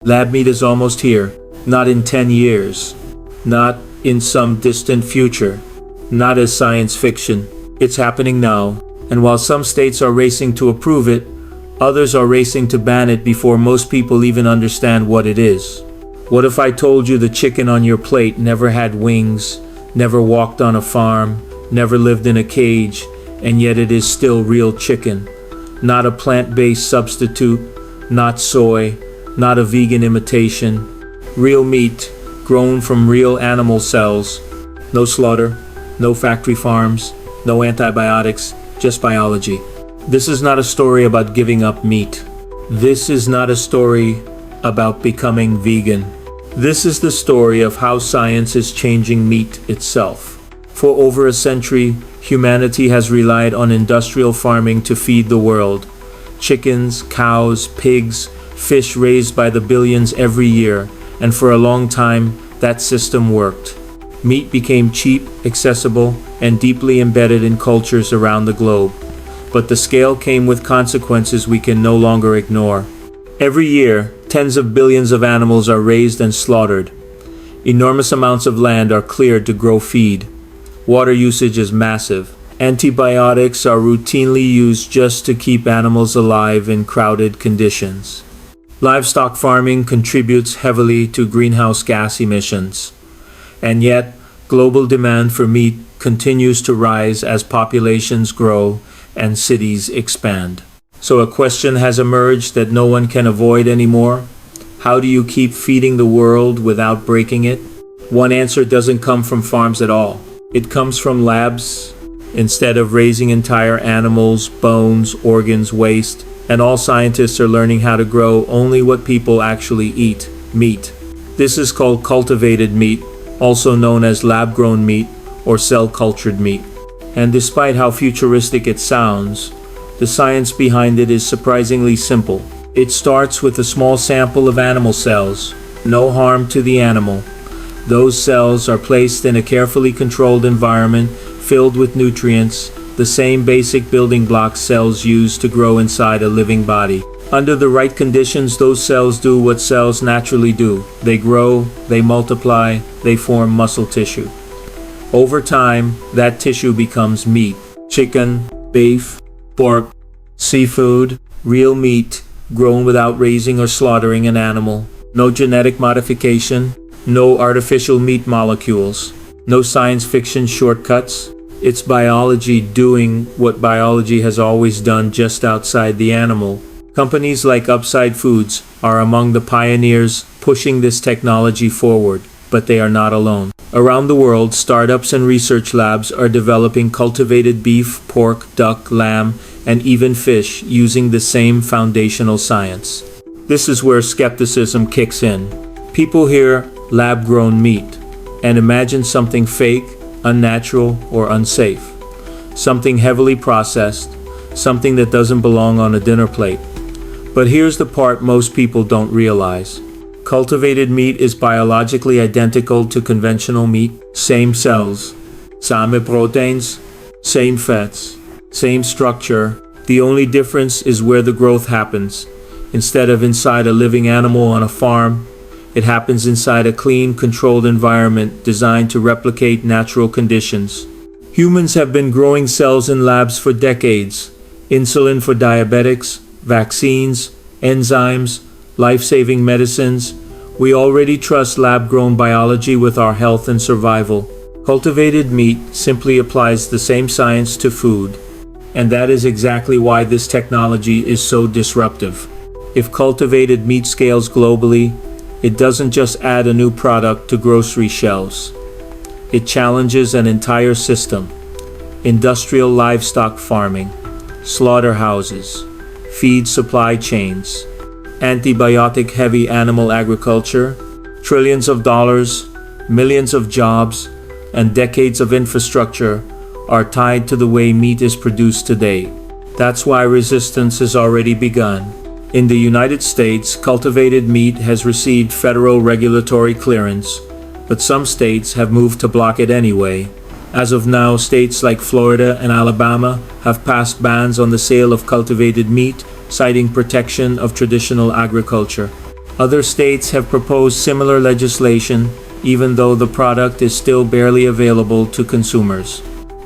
Lab meat is almost here. Not in 10 years. Not in some distant future. Not as science fiction. It's happening now. And while some states are racing to approve it, others are racing to ban it before most people even understand what it is. What if I told you the chicken on your plate never had wings, never walked on a farm, never lived in a cage, and yet it is still real chicken? Not a plant-based substitute, not soy, not a vegan imitation. Real meat, grown from real animal cells. No slaughter, no factory farms, no antibiotics, just biology. This is not a story about giving up meat. This is not a story about becoming vegan. This is the story of how science is changing meat itself. For over a century, humanity has relied on industrial farming to feed the world. Chickens, cows, pigs, fish raised by the billions every year, and for a long time, that system worked. Meat became cheap, accessible, and deeply embedded in cultures around the globe. But the scale came with consequences we can no longer ignore. Every year, tens of billions of animals are raised and slaughtered. Enormous amounts of land are cleared to grow feed. Water usage is massive. Antibiotics are routinely used just to keep animals alive in crowded conditions. Livestock farming contributes heavily to greenhouse gas emissions. And yet, global demand for meat continues to rise as populations grow and cities expand. So a question has emerged that no one can avoid anymore. How do you keep feeding the world without breaking it? One answer doesn't come from farms at all. It comes from labs. Instead of raising entire animals, bones, organs, waste, and all scientists are learning how to grow only what people actually eat, meat. This is called cultivated meat, also known as lab-grown meat or cell-cultured meat. And despite how futuristic it sounds, the science behind it is surprisingly simple. It starts with a small sample of animal cells. No harm to the animal. Those cells are placed in a carefully controlled environment filled with nutrients, the same basic building block cells use to grow inside a living body. Under the right conditions, those cells do what cells naturally do. They grow, they multiply, they form muscle tissue. Over time, that tissue becomes meat. Chicken, beef, pork, seafood, real meat, grown without raising or slaughtering an animal. No genetic modification, no artificial meat molecules, no science fiction shortcuts. It's biology doing what biology has always done just outside the animal. Companies like Upside Foods are among the pioneers pushing this technology forward, but they are not alone. Around the world, startups and research labs are developing cultivated beef, pork, duck, lamb, and even fish using the same foundational science. This is where skepticism kicks in. People hear lab-grown meat and imagine something fake, unnatural, or unsafe. Something heavily processed, something that doesn't belong on a dinner plate. But here's the part most people don't realize. Cultivated meat is biologically identical to conventional meat. Same cells, same proteins, same fats, same structure. The only difference is where the growth happens. Instead of inside a living animal on a farm, it happens inside a clean, controlled environment designed to replicate natural conditions. Humans have been growing cells in labs for decades. Insulin for diabetics, vaccines, enzymes, life-saving medicines. We already trust lab-grown biology with our health and survival. Cultivated meat simply applies the same science to food. And that is exactly why this technology is so disruptive. If cultivated meat scales globally, it doesn't just add a new product to grocery shelves. It challenges an entire system. Industrial livestock farming, slaughterhouses, feed supply chains, antibiotic-heavy animal agriculture, trillions of dollars, millions of jobs, and decades of infrastructure are tied to the way meat is produced today. That's why resistance has already begun. In the United States, cultivated meat has received federal regulatory clearance, but some states have moved to block it anyway. As of now, states like Florida and Alabama have passed bans on the sale of cultivated meat, citing protection of traditional agriculture. Other states have proposed similar legislation, even though the product is still barely available to consumers.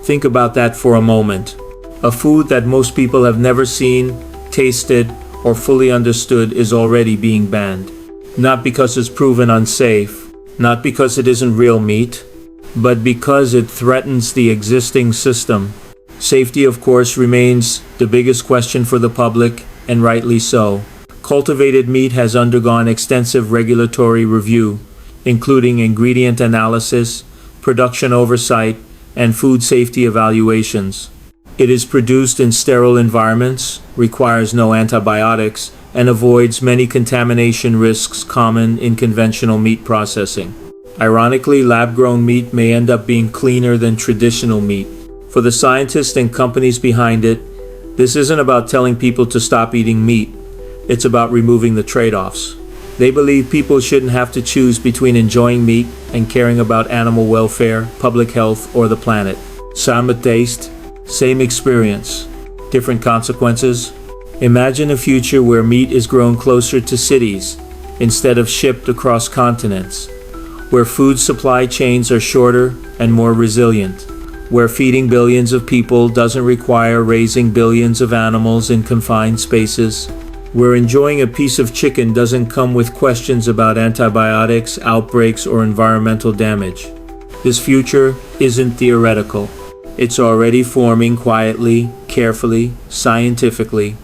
Think about that for a moment. A food that most people have never seen, tasted, or fully understood is already being banned. Not because it's proven unsafe, not because it isn't real meat, but because it threatens the existing system. Safety, of course, remains the biggest question for the public, and rightly so. Cultivated meat has undergone extensive regulatory review, including ingredient analysis, production oversight, and food safety evaluations. It is produced in sterile environments, requires no antibiotics, and avoids many contamination risks common in conventional meat processing. Ironically, lab-grown meat may end up being cleaner than traditional meat. For the scientists and companies behind it, this isn't about telling people to stop eating meat. It's about removing the trade-offs. They believe people shouldn't have to choose between enjoying meat and caring about animal welfare, public health, or the planet. Same taste, same experience, different consequences. Imagine a future where meat is grown closer to cities instead of shipped across continents, where food supply chains are shorter and more resilient, where feeding billions of people doesn't require raising billions of animals in confined spaces, where enjoying a piece of chicken doesn't come with questions about antibiotics, outbreaks, or environmental damage. This future isn't theoretical. It's already forming quietly, carefully, scientifically.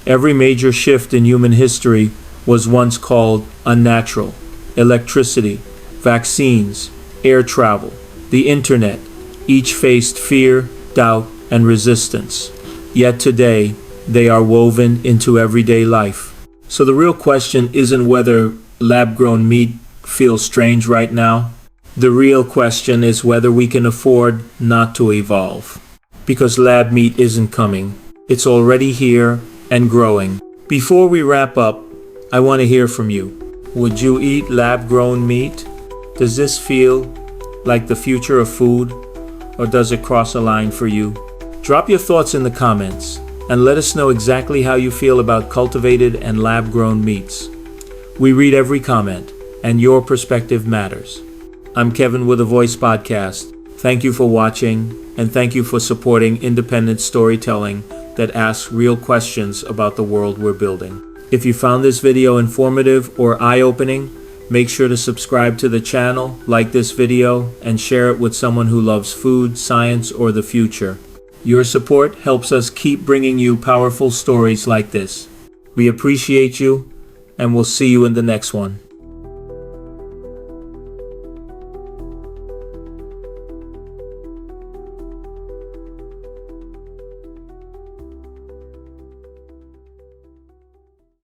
Every major shift in human history was once called unnatural. Electricity, vaccines, air travel, the internet, each faced fear, doubt, and resistance. Yet today, they are woven into everyday life. So the real question isn't whether lab-grown meat feels strange right now. The real question is whether we can afford not to evolve. Because lab meat isn't coming. It's already here and growing. Before we wrap up, I want to hear from you. Would you eat lab-grown meat? Does this feel like the future of food, or does it cross a line for you? Drop your thoughts in the comments and let us know exactly how you feel about cultivated and lab-grown meats. We read every comment, and your perspective matters. I'm Kevin with Avoice podcast. Thank you for watching, and thank you for supporting independent storytelling that asks real questions about the world we're building. If you found this video informative or eye-opening, make sure to subscribe to the channel, like this video, and share it with someone who loves food, science, or the future. Your support helps us keep bringing you powerful stories like this. We appreciate you, and we'll see you in the next one.